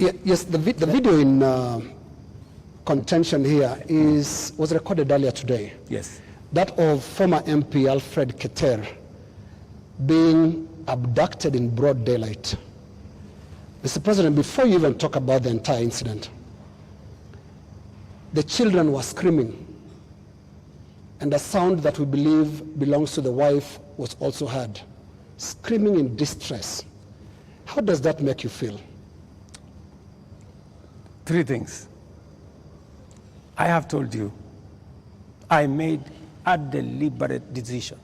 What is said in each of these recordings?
Yes, the video in contention here was recorded earlier today. Yes. That of former MP Alfred Keter being abducted in broad daylight. Mr. President, before you even talk about the entire incident, the children were screaming, and a sound that we believe belongs to the wife was also heard, screaming in distress. How does that make you feel? Three things. I have told you, I made a deliberate decision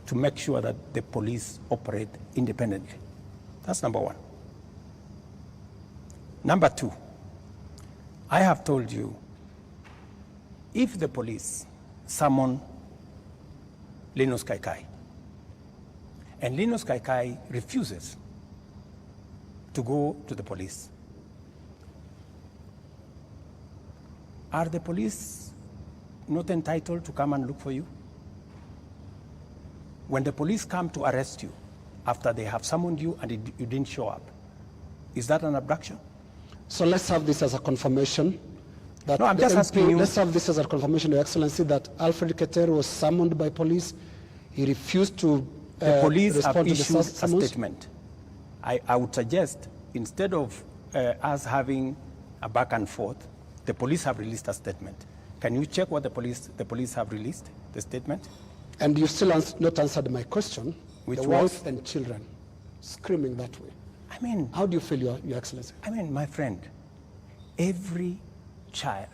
to make sure that the police operate independently. That's number one. Number two, I have told you, if the police summon Linus Kaikai, and Linus Kaikai refuses to go to the police, are the police not entitled to come and look for you? When the police come to arrest you after they have summoned you and you didn't show up, is that an abduction? So let's have this as a confirmation. That no, I'm just asking you. Let's have this as a confirmation, Your Excellency, that Alfred Keter was summoned by police. He refused to the police respond have to issued the a summons. statement. I would suggest, instead of us having a back and forth, the police have released a statement. Can you check what the police have released, the statement? And you still not answered my question. Which the was? wife and children screaming that way. I mean, how do you feel, Your Excellency? I mean, my friend, every child,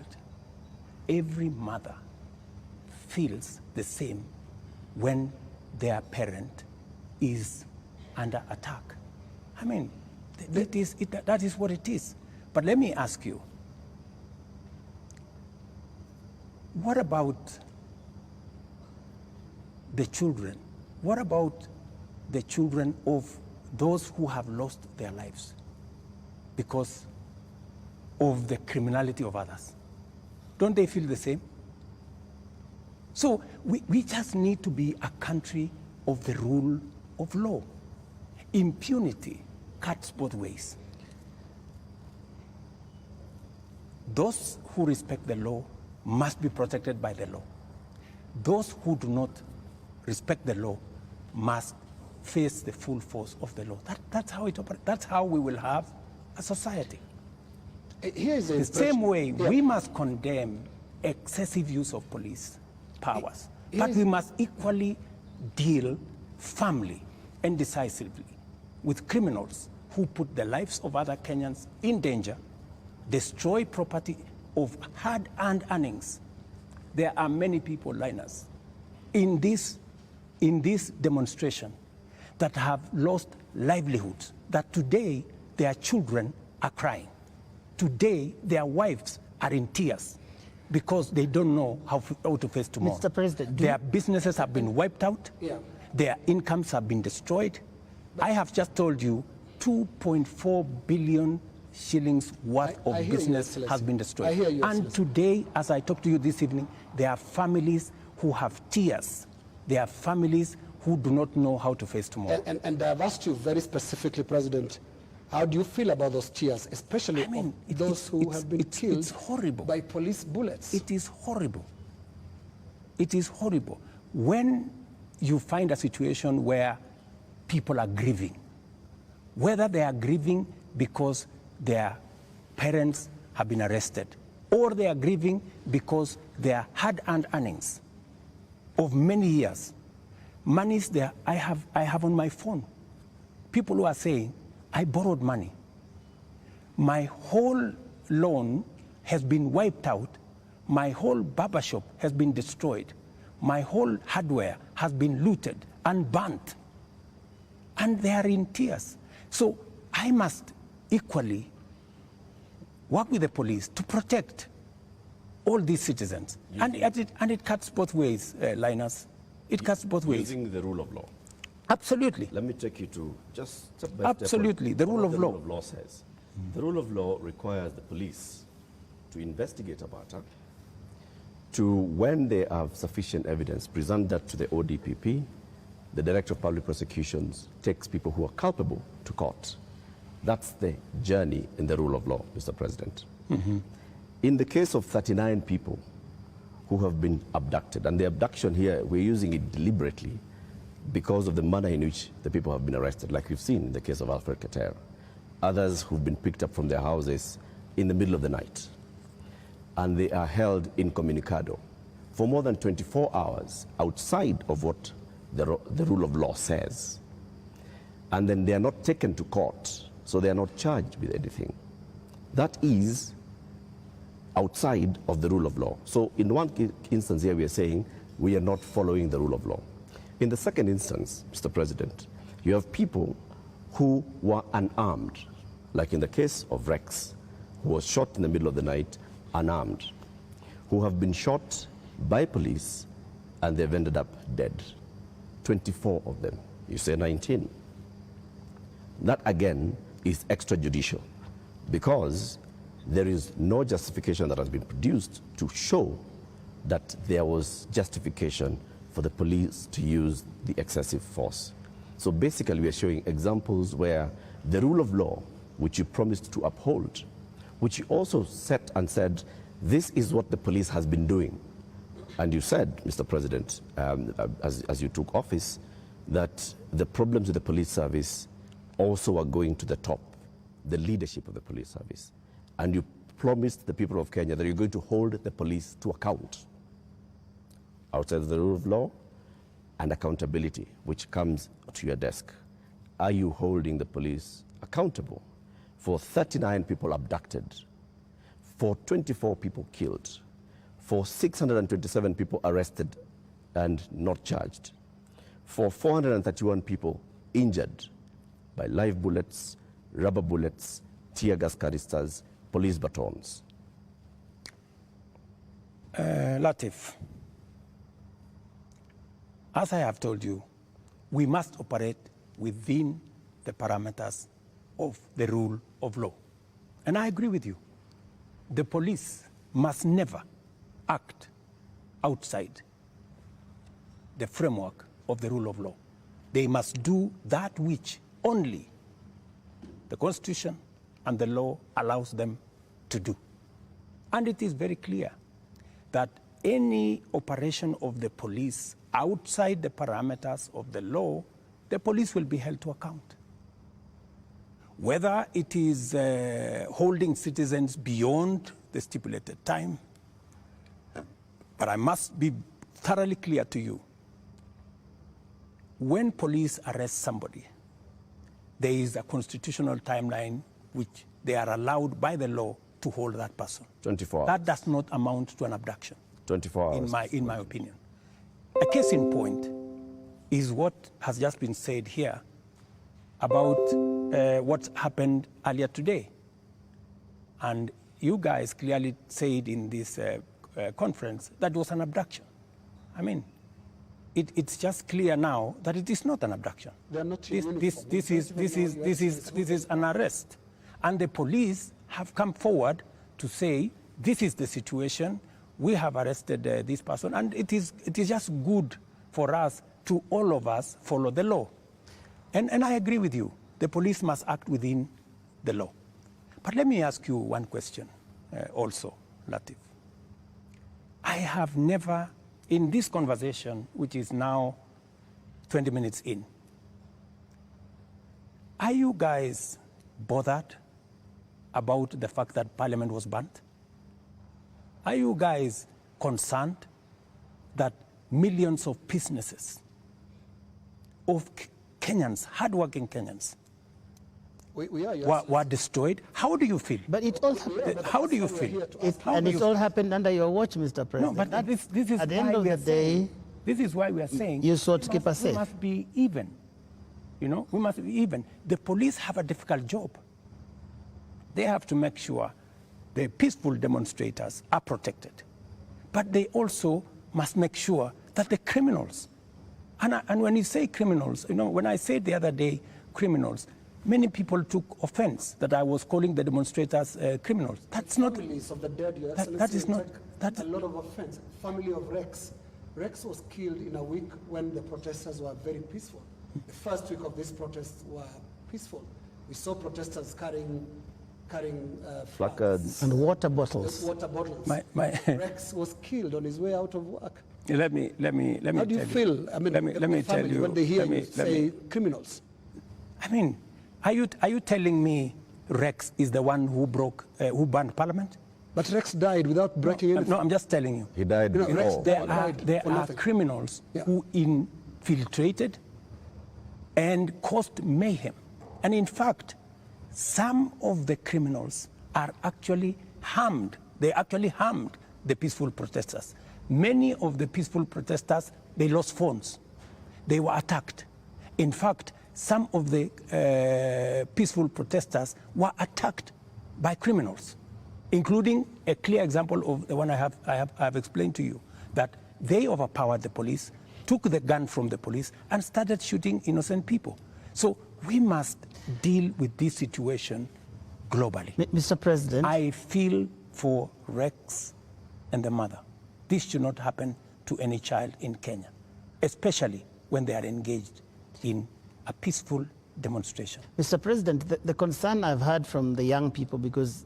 every mother feels the same when their parent is under attack. I mean, that is what it is. But let me ask you, what about the children? What about the children of those who have lost their lives because of the criminality of others? Don't they feel the same? So we just need to be a country of the rule of law. Impunity cuts both ways. Those who respect the law must be protected by the law. Those who do not respect the law must face the full force of the law. That's how it operates. That's how we will have a society. Here is the same way, we must condemn excessive use of police powers, but we must equally deal firmly and decisively with criminals who put the lives of other Kenyans in danger, destroy property of hard-earned earnings. There are many people, Linus, in this demonstration that have lost livelihoods, that today their children are crying. Today their wives are in tears because they don't know how to face tomorrow. Mr. President, their businesses have been wiped out. Yeah. Their incomes have been destroyed. I have just told you 2.4 billion shillings worth of business has been destroyed. I hear you, and today, as I talk to you this evening, there are families who have tears. There are families who do not know how to face tomorrow. And I've asked you very specifically, President, how do you feel about those tears, especially those who have been killed by police bullets? It is horrible. It is horrible. When you find a situation where people are grieving, whether they are grieving because their parents have been arrested, or they are grieving because their hard-earned earnings of many years, monies there, I have on my phone, people who are saying, I borrowed money. My whole loan has been wiped out. My whole barber shop has been destroyed. My whole hardware has been looted and burnt. And they are in tears. So I must equally work with the police to protect all these citizens. And it cuts both ways, Linus. It cuts both ways. Using the rule of law. Absolutely. Let me take you to just step by step. Absolutely, the rule of law. The rule of law says. The rule of law requires the police to investigate a matter, to, when they have sufficient evidence, present that to the ODPP. The Director of Public Prosecutions takes people who are culpable to court. That's the journey in the rule of law, Mr. President. In the case of 39 people who have been abducted, and the abduction here, we're using it deliberately because of the manner in which the people have been arrested, like we've seen in the case of Alfred Keter. Others who've been picked up from their houses in the middle of the night, and they are held incommunicado for more than 24 hours outside of what the rule of law says. And then they are not taken to court, so they are not charged with anything. That is outside of the rule of law. So in one instance here, we are saying we are not following the rule of law. In the second instance, Mr. President, you have people who were unarmed, like in the case of Rex, who was shot in the middle of the night, unarmed, who have been shot by police and they've ended up dead. 24 of them. You say 19. That again is extrajudicial because there is no justification that has been produced to show that there was justification for the police to use the excessive force. So basically we are showing examples where the rule of law, which you promised to uphold, which you also set and said, this is what the police has been doing. And you said, Mr. President, as you took office, that the problems with the police service also are going to the top, the leadership of the police service. And you promised the people of Kenya that you're going to hold the police to account outside of the rule of law and accountability, which comes to your desk. Are you holding the police accountable for 39 people abducted, for 24 people killed, for 627 people arrested and not charged, for 431 people injured by live bullets, rubber bullets, tear gas canisters, police batons? Latif, as I have told you, we must operate within the parameters of the rule of law. And I agree with you. The police must never act outside the framework of the rule of law. They must do that which only the Constitution and the law allows them to do. And it is very clear that any operation of the police outside the parameters of the law, the police will be held to account. Whether it is holding citizens beyond the stipulated time, but I must be thoroughly clear to you. When police arrest somebody, there is a constitutional timeline which they are allowed by the law to hold that person. 24 hours. That does not amount to an abduction. 24 hours. In my opinion. A case in point is what has just been said here about what happened earlier today. And you guys clearly said in this conference that it was an abduction. I mean, it's just clear now that it is not an abduction. They're not this is an arrest. And the police have come forward to say, this is the situation, we have arrested this person, and it is just good for us to all of us follow the law. And I agree with you, the police must act within the law. But let me ask you one question also, Latif. I have never, in this conversation, which is now 20 minutes in, are you guys bothered about the fact that Parliament was burnt? Are you guys concerned that millions of businesses, of Kenyans, hardworking Kenyans, were destroyed? How do you feel? But it all how do you feel? It all happened under your watch, Mr. President. No, but this is at the end of the day, this is why we are saying you sought to keep us safe. We must be even. You know, we must be even. The police have a difficult job. They have to make sure the peaceful demonstrators are protected. But they also must make sure that the criminals, and when you say criminals, you know, when I said the other day criminals, many people took offense that I was calling the demonstrators criminals. That's not. Families of the dead, Your Excellency, that is not. That's a lot of offense. Family of Rex. Rex was killed in a week when the protesters were very peaceful. The first week of these protests were peaceful. We saw protesters carrying Placards. And water bottles. water bottles. Rex was killed on his way out of work. Let me How do you feel? I mean, let me tell you when they hear you say criminals. I mean, are you telling me Rex is the one who banned Parliament? But Rex died without breaking anything. No, I'm just telling you. He died before. Rex There are criminals who infiltrated and caused mayhem. And in fact, some of the criminals are actually harmed. They actually harmed the peaceful protesters. Many of the peaceful protesters, they lost phones. They were attacked. In fact, some of the peaceful protesters were attacked by criminals, including a clear example of the one I have explained to you, that they overpowered the police, took the gun from the police, and started shooting innocent people. So we must deal with this situation globally. Mr. President. I feel for Rex and the mother. This should not happen to any child in Kenya, especially when they are engaged in a peaceful demonstration. Mr. President, the concern I've heard from the young people, because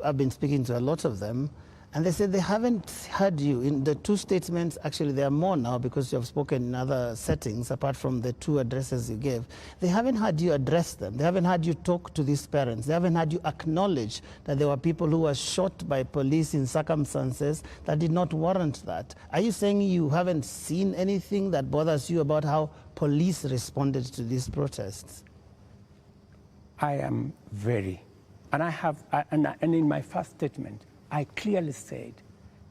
I've been speaking to a lot of them, and they said they haven't heard you. In the two statements, actually there are more now because you have spoken in other settings apart from the two addresses you gave. They haven't heard you address them. They haven't heard you talk to these parents. They haven't heard you acknowledge that there were people who were shot by police in circumstances that did not warrant that. Are you saying you haven't seen anything that bothers you about how police responded to these protests? I am very, and in my first statement, I clearly said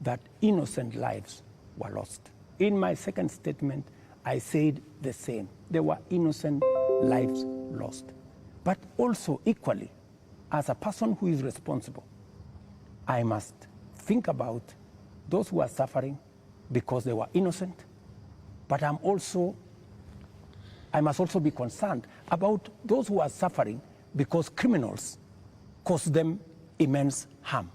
that innocent lives were lost. In my second statement, I said the same. There were innocent lives lost. But also equally, as a person who is responsible, I must think about those who are suffering because they were innocent, but I must also be concerned about those who are suffering because criminals cause them immense harm.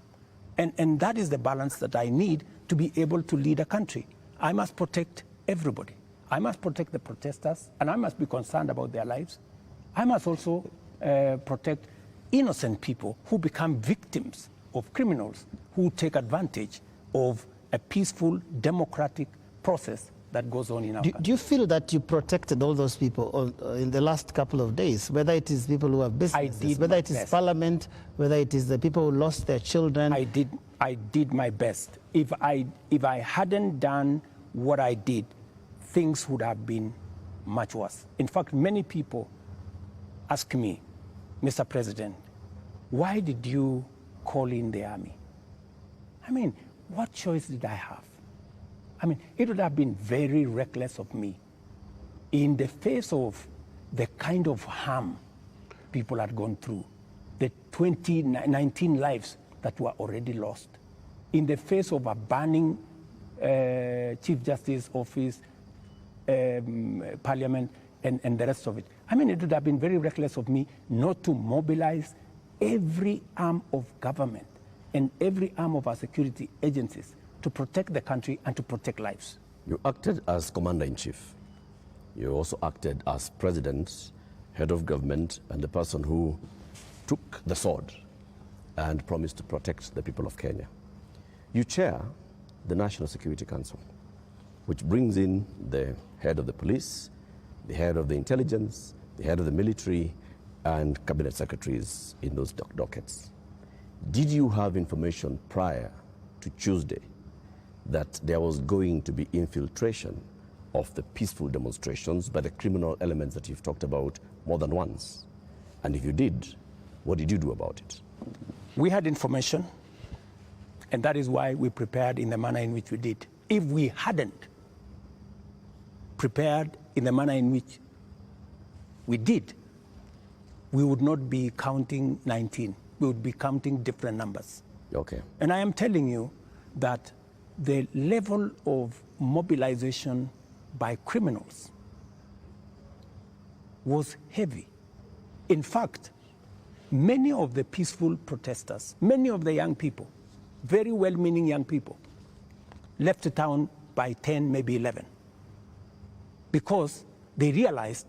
And that is the balance that I need to be able to lead a country. I must protect everybody. I must protect the protesters, and I must be concerned about their lives. I must also protect innocent people who become victims of criminals who take advantage of a peaceful, democratic process that goes on in our country. Do you feel that you protected all those people in the last couple of days, whether it is people who have businesses, whether it is Parliament, whether it is the people who lost their children? I did my best. If I hadn't done what I did, things would have been much worse. In fact, many people ask me, Mr. President, why did you call in the army? I mean, what choice did I have? I mean, it would have been very reckless of me in the face of the kind of harm people had gone through, the 19 lives that were already lost, in the face of a burning Chief Justice Office, Parliament, and the rest of it. I mean, it would have been very reckless of me not to mobilize every arm of government and every arm of our security agencies to protect the country and to protect lives. You acted as Commander-in-Chief. You also acted as President, Head of Government, and the person who took the sword and promised to protect the people of Kenya. You chair the National Security Council, which brings in the head of the police, the head of the intelligence, the head of the military, and cabinet secretaries in those dockets. Did you have information prior to Tuesday that there was going to be infiltration of the peaceful demonstrations by the criminal elements that you've talked about more than once? And if you did, what did you do about it? We had information, and that is why we prepared in the manner in which we did. If we hadn't prepared in the manner in which we did, we would not be counting 19. We would be counting different numbers. Okay. And I am telling you that the level of mobilization by criminals was heavy. In fact, many of the peaceful protesters, many of the young people, very well-meaning young people, left the town by 10, maybe 11, because they realized,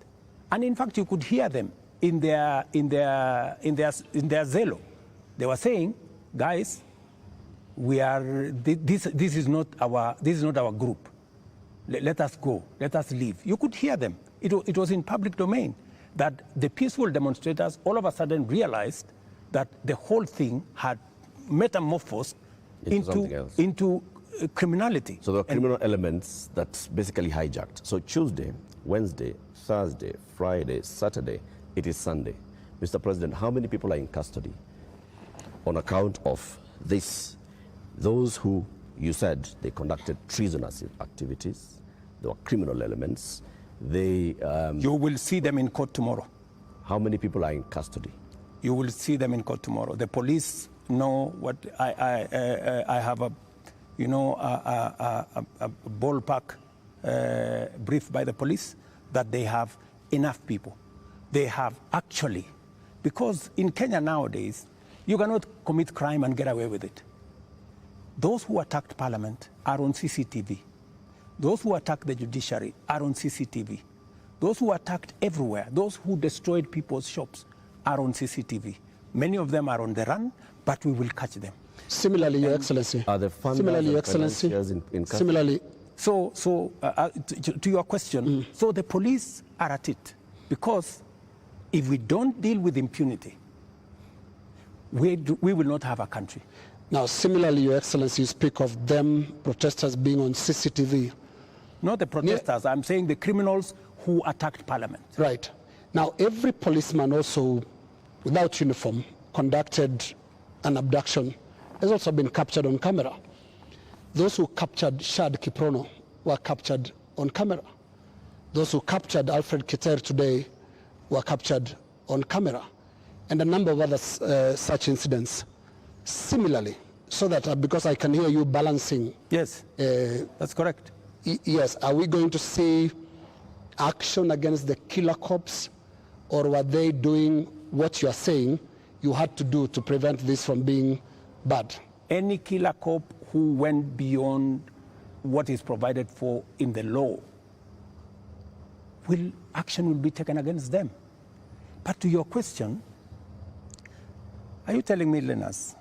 and in fact you could hear them in their zelo. They were saying, guys, this is not our group. Let us go. Let us leave. You could hear them. It was in public domain that the peaceful demonstrators all of a sudden realized that the whole thing had metamorphosed into criminality. So there are criminal elements that's basically hijacked. So Tuesday, Wednesday, Thursday, Friday, Saturday, it is Sunday. Mr. President, how many people are in custody on account of this? Those who you said they conducted treasonous activities, there were criminal elements. You will see them in court tomorrow. How many people are in custody? You will see them in court tomorrow. The police know what I have a ballpark brief by the police that they have enough people. They have actually, because in Kenya nowadays, you cannot commit crime and get away with it. Those who attacked Parliament are on CCTV. Those who attacked the judiciary are on CCTV. Those who attacked everywhere, those who destroyed people's shops are on CCTV. Many of them are on the run, but we will catch them. Similarly, Your Excellency. Are the funders Similarly, Your and Excellency. financiers in custody? Similarly. To your question, so the police are at it. Because if we don't deal with impunity, we will not have a country. Now, similarly, Your Excellency, you speak of them, protesters being on CCTV. Not the protesters, I'm saying the criminals who attacked Parliament. Right. Now, every policeman also, without uniform, conducted an abduction, has also been captured on camera. Those who captured Shad Kiprono were captured on camera. Those who captured Alfred Kiter today were captured on camera. And a number of other such incidents. Similarly, so that because I can hear you balancing. Yes, that's correct. Yes, are we going to see action against the killer cops, or were they doing what you are saying you had to do to prevent this from being bad? Any killer cop who went beyond what is provided for in the law, action will be taken against them. But to your question, are you telling me, Lenas,